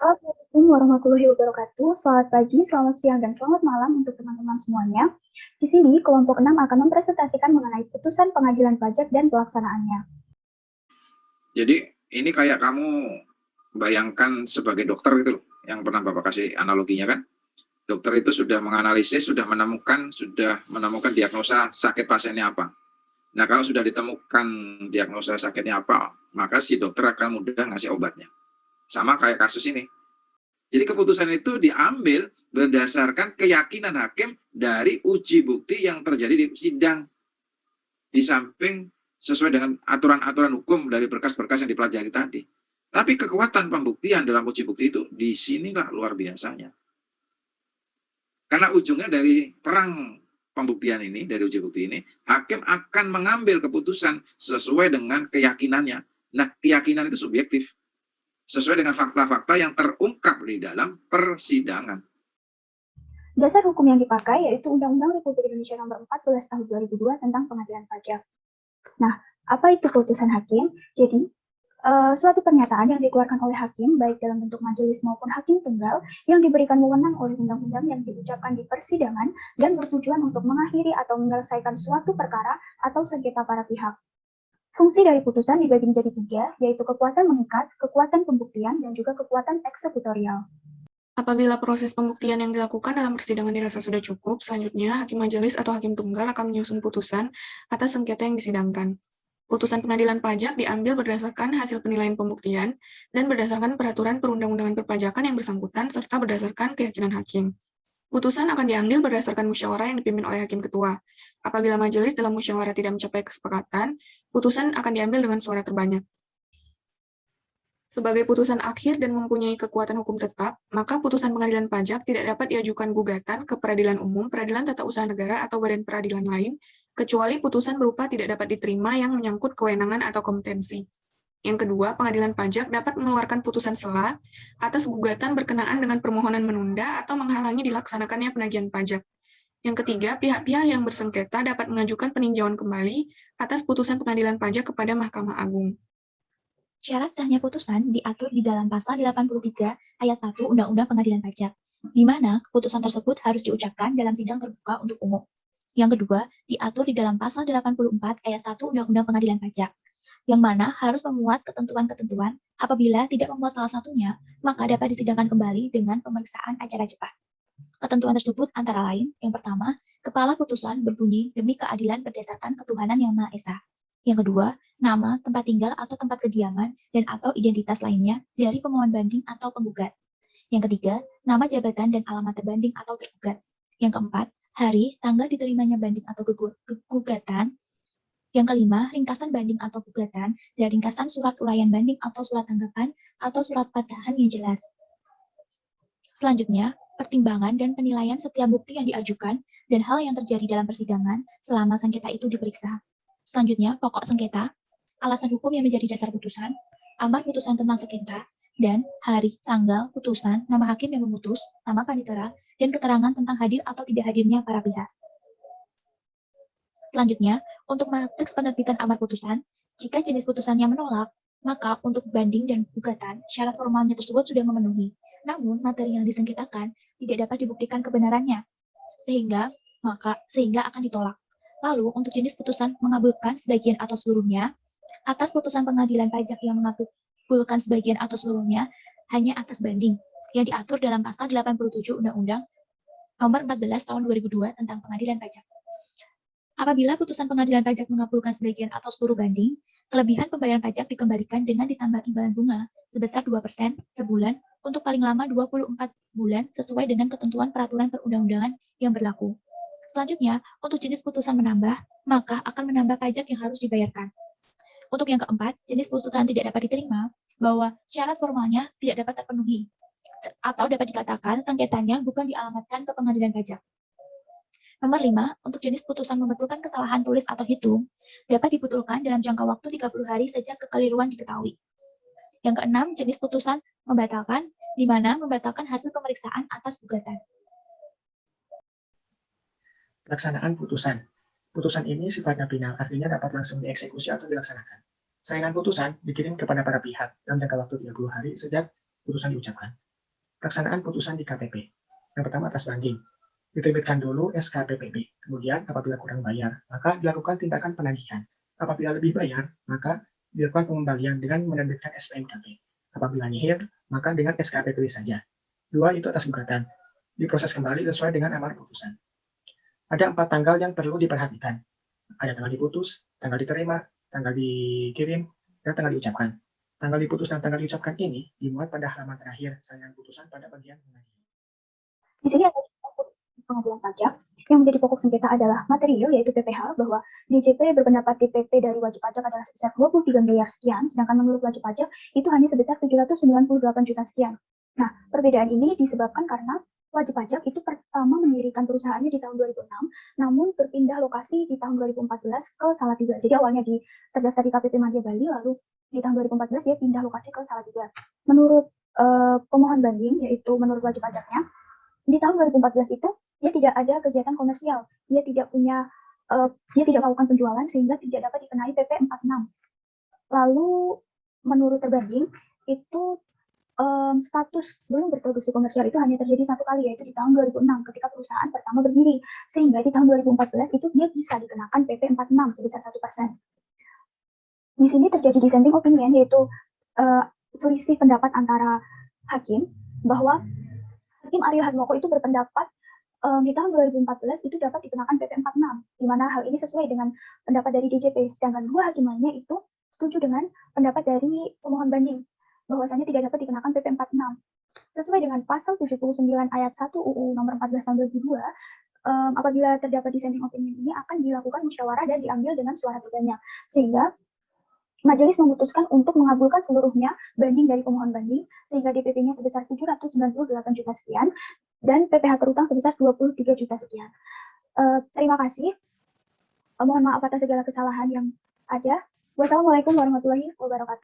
Assalamualaikum warahmatullahi wabarakatuh. Selamat pagi, selamat siang, dan selamat malam untuk teman-teman semuanya. Di sini, kelompok 6 akan mempresentasikan mengenai putusan pengadilan pajak dan pelaksanaannya. Jadi ini kayak kamu bayangkan sebagai dokter gitu loh, yang pernah Bapak kasih analoginya kan. Dokter itu sudah menganalisis, sudah menemukan diagnosa sakit pasiennya apa. Nah, kalau sudah ditemukan diagnosa sakitnya apa, maka si dokter akan mudah ngasih obatnya. Sama kayak kasus ini. Jadi keputusan itu diambil berdasarkan keyakinan hakim dari uji bukti yang terjadi di sidang. Di samping sesuai dengan aturan-aturan hukum dari berkas-berkas yang dipelajari tadi. Tapi kekuatan pembuktian dalam uji bukti itu di sinilah luar biasanya. Karena ujungnya dari perang pembuktian ini, dari uji bukti ini, hakim akan mengambil keputusan sesuai dengan keyakinannya. Nah, keyakinan itu subjektif. Sesuai dengan fakta-fakta yang terungkap di dalam persidangan. Dasar hukum yang dipakai yaitu Undang-Undang Republik Indonesia Nomor 14 Tahun 2002 tentang Pengadilan Pajak. Nah, apa itu putusan hakim? Jadi, suatu pernyataan yang dikeluarkan oleh hakim, baik dalam bentuk majelis maupun hakim tunggal, yang diberikan wewenang oleh undang-undang yang diucapkan di persidangan dan bertujuan untuk mengakhiri atau menyelesaikan suatu perkara atau sengketa para pihak. Fungsi dari putusan dibagi menjadi 3, yaitu kekuatan mengikat, kekuatan pembuktian, dan juga kekuatan eksekutorial. Apabila proses pembuktian yang dilakukan dalam persidangan dirasa sudah cukup, selanjutnya hakim majelis atau hakim tunggal akan menyusun putusan atas sengketa yang disidangkan. Putusan pengadilan pajak diambil berdasarkan hasil penilaian pembuktian dan berdasarkan peraturan perundang-undangan perpajakan yang bersangkutan serta berdasarkan keyakinan hakim. Putusan akan diambil berdasarkan musyawarah yang dipimpin oleh hakim ketua. Apabila majelis dalam musyawarah tidak mencapai kesepakatan, putusan akan diambil dengan suara terbanyak. Sebagai putusan akhir dan mempunyai kekuatan hukum tetap, maka putusan pengadilan pajak tidak dapat diajukan gugatan ke peradilan umum, peradilan tata usaha negara, atau badan peradilan lain, kecuali putusan berupa tidak dapat diterima yang menyangkut kewenangan atau kompetensi. Yang kedua, pengadilan pajak dapat mengeluarkan putusan sela atas gugatan berkenaan dengan permohonan menunda atau menghalangi dilaksanakannya penagihan pajak. Yang ketiga, pihak-pihak yang bersengketa dapat mengajukan peninjauan kembali atas putusan pengadilan pajak kepada Mahkamah Agung. Syarat sahnya putusan diatur di dalam pasal 83 ayat 1 Undang-Undang Pengadilan Pajak, di mana keputusan tersebut harus diucapkan dalam sidang terbuka untuk umum. Yang kedua, diatur di dalam pasal 84 ayat 1 Undang-Undang Pengadilan Pajak, yang mana harus memuat ketentuan-ketentuan apabila tidak memuat salah satunya, maka dapat disidangkan kembali dengan pemeriksaan acara cepat. Ketentuan tersebut antara lain, yang pertama, kepala putusan berbunyi demi keadilan berdasarkan ketuhanan yang Maha Esa. Yang kedua, nama, tempat tinggal atau tempat kediaman, dan atau identitas lainnya dari pemohon banding atau penggugat. Yang ketiga, nama jabatan dan alamat terbanding atau tergugat. Yang keempat, hari, tanggal diterimanya banding atau gugatan. Yang kelima, ringkasan banding atau gugatan, dan ringkasan surat uraian banding atau surat tanggapan atau surat patahan yang jelas. Selanjutnya, pertimbangan dan penilaian setiap bukti yang diajukan dan hal yang terjadi dalam persidangan selama sengketa itu diperiksa. Selanjutnya, pokok sengketa, alasan hukum yang menjadi dasar putusan, amar putusan tentang sengketa, dan hari, tanggal, putusan, nama hakim yang memutus, nama panitera, dan keterangan tentang hadir atau tidak hadirnya para pihak. Selanjutnya, untuk matriks penerbitan amar putusan, jika jenis putusannya menolak, maka untuk banding dan gugatan, syarat formalnya tersebut sudah memenuhi. Namun, materi yang disengketakan tidak dapat dibuktikan kebenarannya, sehingga akan ditolak. Lalu, untuk jenis putusan mengabulkan sebagian atau seluruhnya, atas putusan pengadilan pajak yang mengabulkan sebagian atau seluruhnya, hanya atas banding, yang diatur dalam pasal 87 Undang-Undang Nomor 14 Tahun 2002 tentang Pengadilan Pajak. Apabila putusan pengadilan pajak mengabulkan sebagian atau seluruh banding, kelebihan pembayaran pajak dikembalikan dengan ditambah imbalan bunga sebesar 2% sebulan untuk paling lama 24 bulan sesuai dengan ketentuan peraturan perundang-undangan yang berlaku. Selanjutnya, untuk jenis putusan menambah, maka akan menambah pajak yang harus dibayarkan. Untuk yang keempat, jenis putusan tidak dapat diterima, bahwa syarat formalnya tidak dapat terpenuhi, atau dapat dikatakan sengketanya bukan dialamatkan ke pengadilan pajak. Nomor 5, untuk jenis putusan membetulkan kesalahan tulis atau hitung, dapat dibetulkan dalam jangka waktu 30 hari sejak kekeliruan diketahui. Yang keenam, jenis putusan membatalkan, di mana membatalkan hasil pemeriksaan atas gugatan. Pelaksanaan putusan. Putusan ini sifatnya final, artinya dapat langsung dieksekusi atau dilaksanakan. Salinan putusan dikirim kepada para pihak dalam jangka waktu 30 hari sejak putusan diucapkan. Pelaksanaan putusan di KPP. Yang pertama atas banding. Diterbitkan dulu SKPPB. Kemudian apabila kurang bayar, maka dilakukan tindakan penagihan. Apabila lebih bayar, maka dilakukan pengembalian dengan menerbitkan SPNKP. Apabila nihil, maka dengan SKPPB saja. 2 itu atas gugatan. Diproses kembali sesuai dengan amar putusan. Ada 4 tanggal yang perlu diperhatikan. Ada tanggal diputus, tanggal diterima, tanggal dikirim, dan tanggal diucapkan. Tanggal diputus dan tanggal diucapkan ini dimuat pada halaman terakhir salinan putusan pada bagian pengajian. Di sini ada pengadilan pajak yang menjadi pokok sengketa adalah material, yaitu PPh, bahwa DJP berpendapat DPP dari wajib pajak adalah sebesar 23 miliar sekian, sedangkan menurut wajib pajak itu hanya sebesar 798 juta sekian. Nah, perbedaan ini disebabkan karena wajib pajak itu pertama mendirikan perusahaannya di tahun 2006, namun berpindah lokasi di tahun 2014 ke Salatiga. Jadi awalnya terdaftar di KPP Madya Bali, lalu di tahun 2014 dia pindah lokasi ke Salatiga. Menurut pemohon banding, yaitu menurut wajib pajaknya, di tahun 2014 itu dia tidak ada kegiatan komersial, dia tidak melakukan penjualan sehingga tidak dapat dikenai PP 46. Lalu menurut terbanding itu status belum berproduksi komersial itu hanya terjadi 1 kali, yaitu di tahun 2006 ketika perusahaan pertama berdiri, sehingga di tahun 2014 itu dia bisa dikenakan PP 46 sebesar 1%. Di sini terjadi dissenting opinion, yaitu selisih pendapat antara hakim, bahwa Hakim Aryo Harmoko itu berpendapat di tahun 2014 itu dapat dikenakan PP 46, di mana hal ini sesuai dengan pendapat dari DJP, sedangkan 2 hakim lainnya itu setuju dengan pendapat dari pemohon banding, bahwasanya tidak dapat dikenakan PP 46. Sesuai dengan pasal 79 ayat 1 UU nomor 14 tahun 2002, apabila terdapat dissenting opinion ini akan dilakukan musyawarah dan diambil dengan suara terbanyak, sehingga majelis memutuskan untuk mengabulkan seluruhnya banding dari pemohon banding, sehingga DPP-nya sebesar 798 juta sekian, dan PPh terutang sebesar 23 juta sekian. Terima kasih. Mohon maaf atas segala kesalahan yang ada. Wassalamualaikum warahmatullahi wabarakatuh.